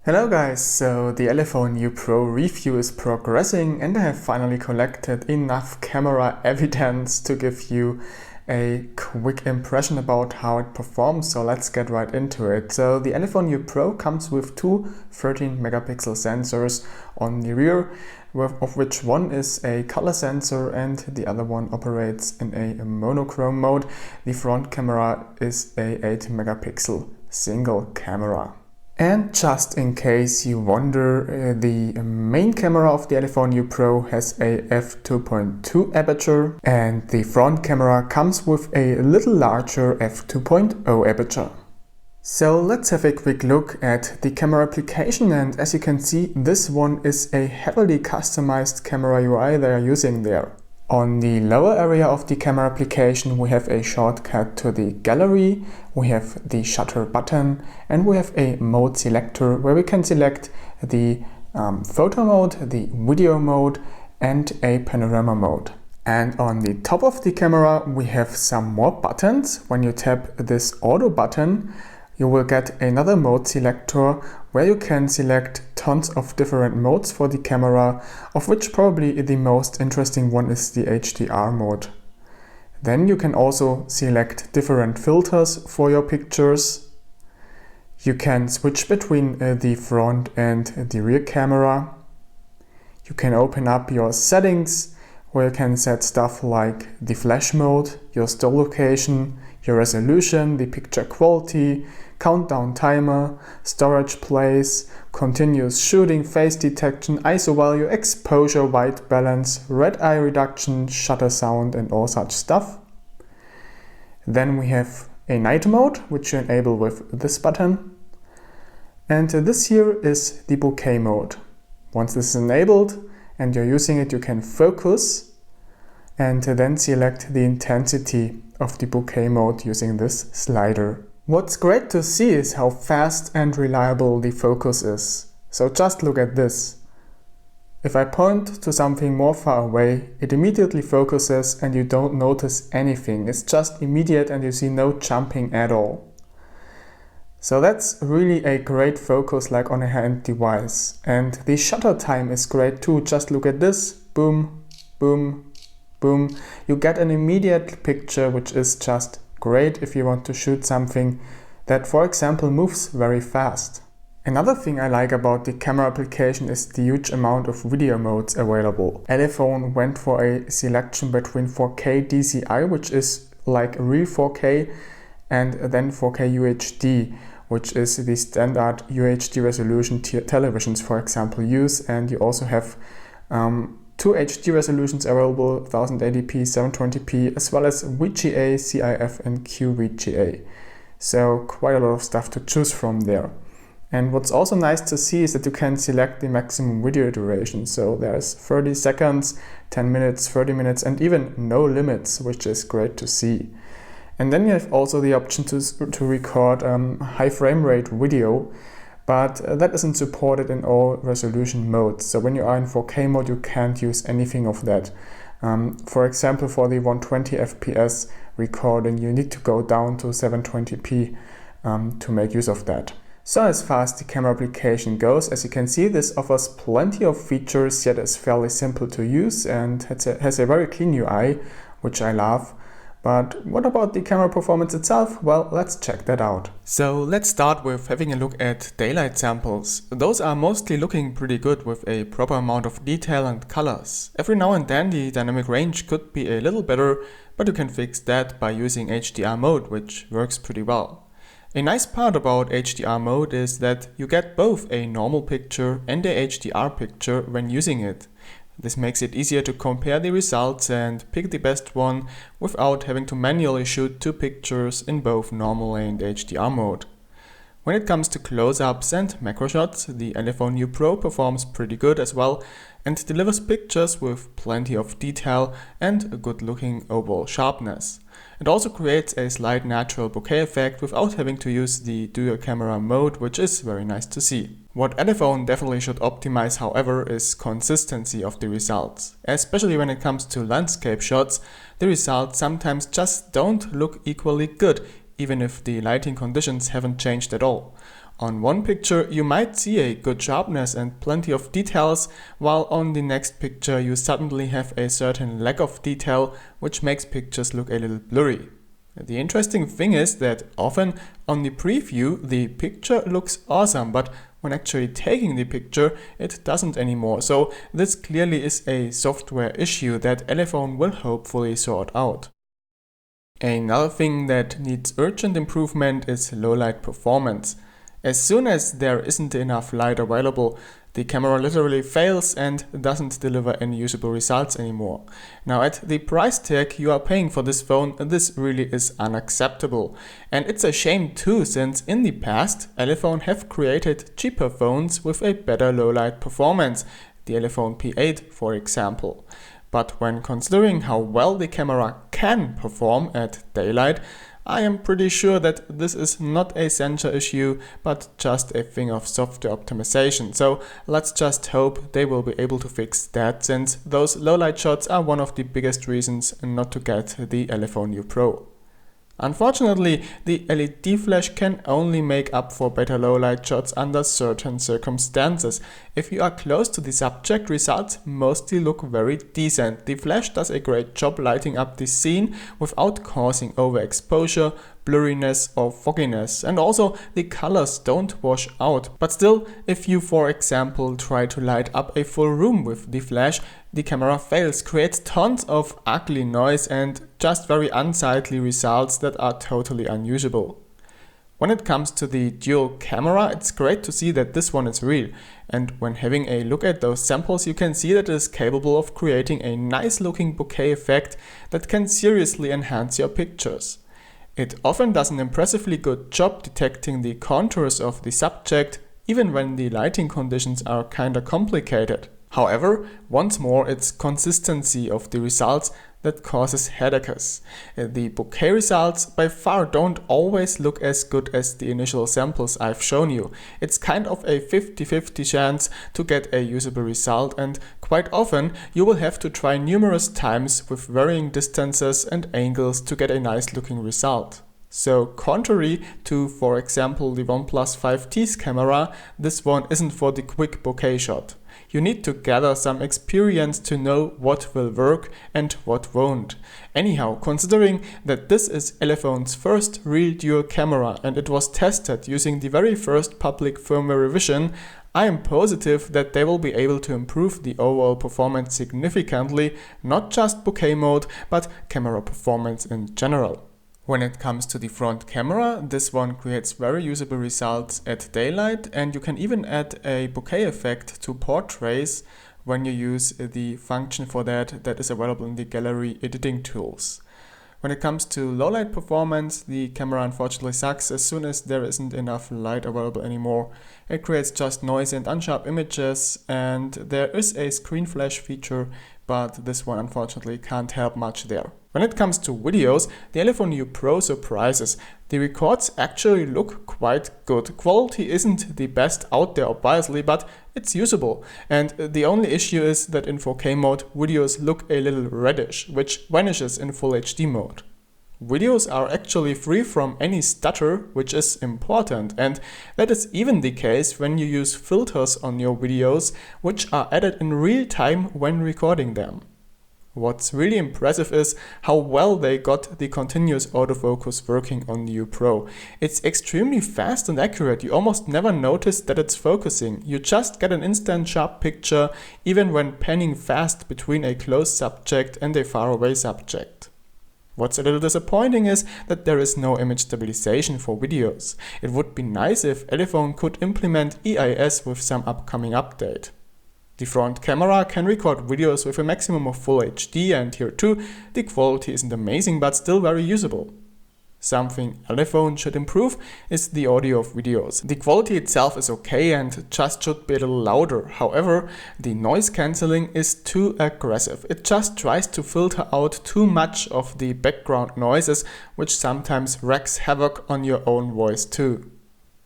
Hello guys, so the Elephone U Pro review is progressing and I have finally collected enough camera evidence to give you a quick impression about how it performs, so let's get right into it. So the Elephone U Pro comes with two 13 megapixel sensors on the rear, of which one is a color sensor and the other one operates in a monochrome mode. The front camera is a 8 megapixel single camera. And just in case you wonder, the main camera of the Elephone U Pro has a f2.2 aperture and the front camera comes with a little larger f2.0 aperture. So let's have a quick look at the camera application, and as you can see, this one is a heavily customized camera UI they are using there. On the lower area of the camera application we have a shortcut to the gallery, we have the shutter button and we have a mode selector where we can select the photo mode, the video mode and a panorama mode. And on the top of the camera we have some more buttons. When you tap this auto button you will get another mode selector where you can select tons of different modes for the camera, of which probably the most interesting one is the HDR mode. Then you can also select different filters for your pictures. You can switch between the front and the rear camera. You can open up your settings where you can set stuff like the flash mode, your store location, your resolution, the picture quality, countdown timer, storage place, continuous shooting, face detection, ISO value, exposure, white balance, red eye reduction, shutter sound and all such stuff. Then we have a night mode, which you enable with this button. And this here is the bokeh mode. Once this is enabled and you're using it, you can focus and then select the intensity of the bokeh mode using this slider. What's great to see is how fast and reliable the focus is. So just look at this. If I point to something more far away, it immediately focuses and you don't notice anything. It's just immediate and you see no jumping at all. So that's really a great focus like on a hand device. And the shutter time is great too. Just look at this. Boom, boom, boom. You get an immediate picture, which is just great if you want to shoot something that, for example, moves very fast. Another thing I like about the camera application is the huge amount of video modes available. Elephone went for a selection between 4K DCI, which is like real 4K, and then 4K UHD, which is the standard UHD resolution televisions, for example, use. And you also have two HD resolutions available, 1080p, 720p, as well as VGA, CIF and QVGA. So quite a lot of stuff to choose from there. And what's also nice to see is that you can select the maximum video duration. So there's 30 seconds, 10 minutes, 30 minutes and even no limits, which is great to see. And then you have also the option to record high frame rate video, but that isn't supported in all resolution modes. So when you are in 4K mode, you can't use anything of that. For example, for the 120 FPS recording, you need to go down to 720p to make use of that. So as far as the camera application goes, as you can see, this offers plenty of features, yet is fairly simple to use and has a very clean UI, which I love. But what about the camera performance itself? Well, let's check that out. So let's start with having a look at daylight samples. Those are mostly looking pretty good with a proper amount of detail and colors. Every now and then the dynamic range could be a little better, but you can fix that by using HDR mode, which works pretty well. A nice part about HDR mode is that you get both a normal picture and a HDR picture when using it. This makes it easier to compare the results and pick the best one without having to manually shoot two pictures in both normal and HDR mode. When it comes to close-ups and macro shots, the Elephone U Pro performs pretty good as well and delivers pictures with plenty of detail and a good-looking overall sharpness. It also creates a slight natural bokeh effect without having to use the dual camera mode, which is very nice to see. What Elephone definitely should optimize, however, is consistency of the results. Especially when it comes to landscape shots, the results sometimes just don't look equally good, even if the lighting conditions haven't changed at all. On one picture you might see a good sharpness and plenty of details, while on the next picture you suddenly have a certain lack of detail, which makes pictures look a little blurry. The interesting thing is that often on the preview the picture looks awesome, but when actually taking the picture it doesn't anymore. So this clearly is a software issue that Elephone will hopefully sort out. Another thing that needs urgent improvement is low light performance. As soon as there isn't enough light available, the camera literally fails and doesn't deliver any usable results anymore. Now at the price tag you are paying for this phone, this really is unacceptable. And it's a shame too, since in the past Elephone have created cheaper phones with a better low light performance, the Elephone P8 for example. But when considering how well the camera can perform at daylight, I am pretty sure that this is not a sensor issue, but just a thing of software optimization. So let's just hope they will be able to fix that, since those low light shots are one of the biggest reasons not to get the Elephone U Pro. Unfortunately, the LED flash can only make up for better low light shots under certain circumstances. If you are close to the subject, results mostly look very decent. The flash does a great job lighting up the scene without causing overexposure, blurriness or fogginess, and also the colors don't wash out. But still, if you for example try to light up a full room with the flash, the camera fails, creates tons of ugly noise and just very unsightly results that are totally unusable. When it comes to the dual camera, it's great to see that this one is real, and when having a look at those samples you can see that it is capable of creating a nice looking bokeh effect that can seriously enhance your pictures. It often does an impressively good job detecting the contours of the subject, even when the lighting conditions are kinda complicated. However, once more, it's consistency of the results that causes headaches. The bokeh results by far don't always look as good as the initial samples I've shown you. It's kind of a 50-50 chance to get a usable result, and quite often you will have to try numerous times with varying distances and angles to get a nice looking result. So contrary to, for example, the OnePlus 5T's camera, this one isn't for the quick bokeh shot. You need to gather some experience to know what will work and what won't. Anyhow, considering that this is Elephone's first real dual camera and it was tested using the very first public firmware revision, I am positive that they will be able to improve the overall performance significantly, not just bokeh mode, but camera performance in general. When it comes to the front camera, this one creates very usable results at daylight, and you can even add a bokeh effect to portraits when you use the function for that is available in the gallery editing tools. When it comes to low light performance, the camera unfortunately sucks as soon as there isn't enough light available anymore. It creates just noise and unsharp images, and there is a screen flash feature, but this one unfortunately can't help much there. When it comes to videos, the Elephone U Pro surprises. The records actually look quite good. Quality isn't the best out there obviously, but it's usable. And the only issue is that in 4K mode, videos look a little reddish, which vanishes in Full HD mode. Videos are actually free from any stutter, which is important, and that is even the case when you use filters on your videos, which are added in real time when recording them. What's really impressive is how well they got the continuous autofocus working on the U Pro. It's extremely fast and accurate. You almost never notice that it's focusing. You just get an instant sharp picture even when panning fast between a close subject and a faraway subject. What's a little disappointing is that there is no image stabilization for videos. It would be nice if Elephone could implement EIS with some upcoming update. The front camera can record videos with a maximum of Full HD, and here too, the quality isn't amazing but still very usable. Something Elephone should improve is the audio of videos. The quality itself is okay and just should be a little louder. However, the noise cancelling is too aggressive. It just tries to filter out too much of the background noises, which sometimes wreaks havoc on your own voice too.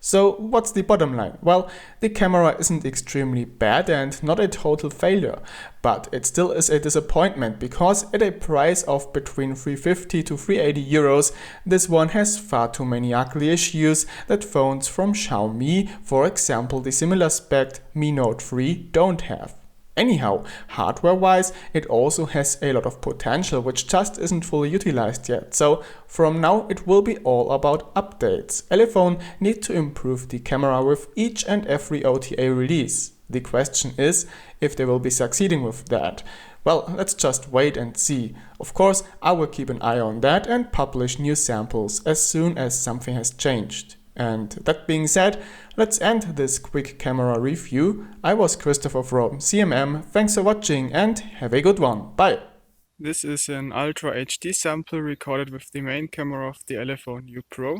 So what's the bottom line? Well, the camera isn't extremely bad and not a total failure, but it still is a disappointment because at a price of between 350 to 380 euros, this one has far too many ugly issues that phones from Xiaomi, for example the similar spec Mi Note 3, don't have. Anyhow, hardware-wise, it also has a lot of potential which just isn't fully utilized yet, so from now it will be all about updates. Elephone need to improve the camera with each and every OTA release. The question is if they will be succeeding with that. Well, let's just wait and see. Of course, I will keep an eye on that and publish new samples as soon as something has changed. And that being said, let's end this quick camera review. I was Christopher from CMM, thanks for watching and have a good one, bye! This is an Ultra HD sample recorded with the main camera of the Elephone U Pro.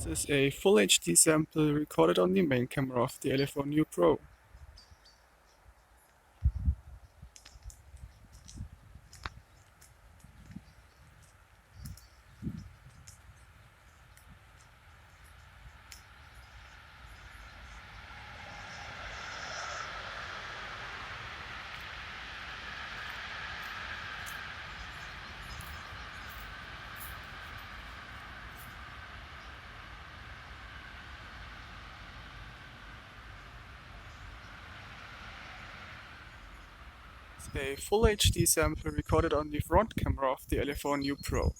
This is a full HD sample recorded on the main camera of the Elephone U Pro. A full HD sample recorded on the front camera of the Elephone U Pro.